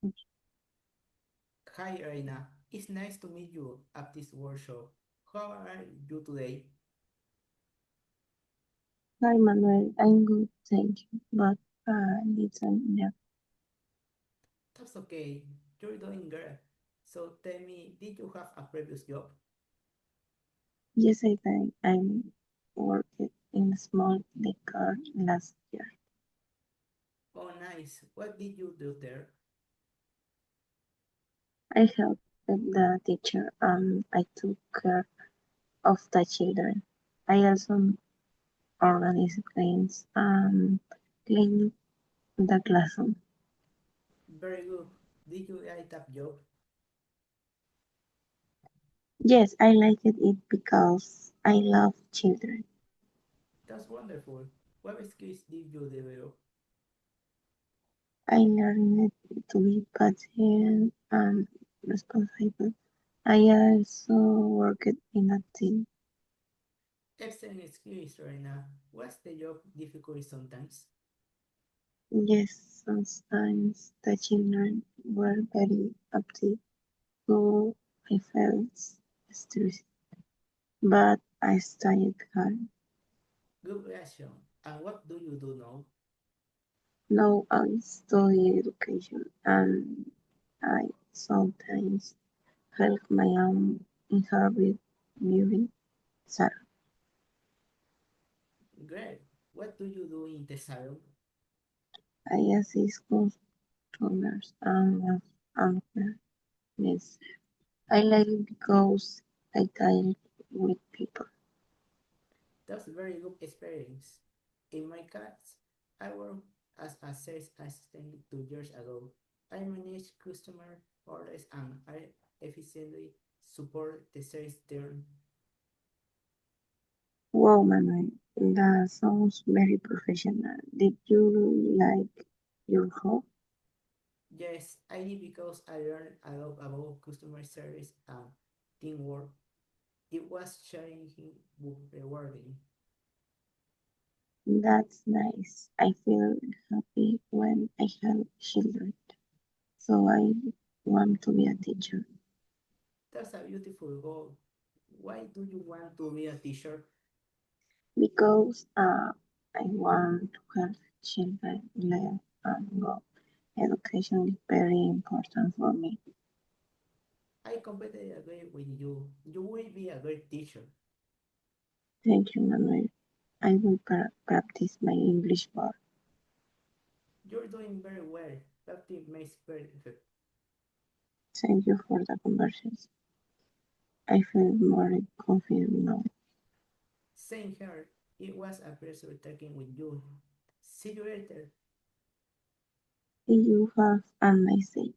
Hi, Reina. It's nice to meet you at this workshop. How are you today? Hi Manuel, I'm good, thank you. But listen, yeah. That's okay. You're doing great. So tell me, did you have a previous job? Yes, I think I worked in a small liquor last year. Oh, nice. What did you do there? I helped the teacher. I took care of the children. I also organized games and cleaned the classroom. Very good. Did you like that job? Yes, I liked it because I love children. That's wonderful. What skills did you develop? I learned to be patient and responsible. I also worked in a team. Excellent skills, Reina. Was the job difficult sometimes? Yes, sometimes the children were very upset, so I felt stressed, but I studied hard. Good reaction. And what do you do now? Now I study education and I sometimes help my own in her with viewing Sarah. Great. What do you do in the salon? I assist customers and fairness. I like it because I deal with people. That's a very good experience. In my case, I worked as a sales assistant 2 years ago. I manage customer orders and I efficiently support the sales team. Wow, Manuel, that sounds very professional. Did you like your job? Yes, I did because I learned a lot about customer service and teamwork. It was challenging but rewarding. That's nice. I feel happy when I help children. So I want to be a teacher That's a beautiful goal. Why do you want to be a teacher? because I want to help children learn and grow. Education is very important for me. I completely agree with you. You will be a great teacher. Thank you, Manuel. I will practice my English more. You're doing very well. Practice makes perfect. Thank you for the conversation. I feel more confident now. Same here. It was a pleasure talking with you. See you later. You have a nice day.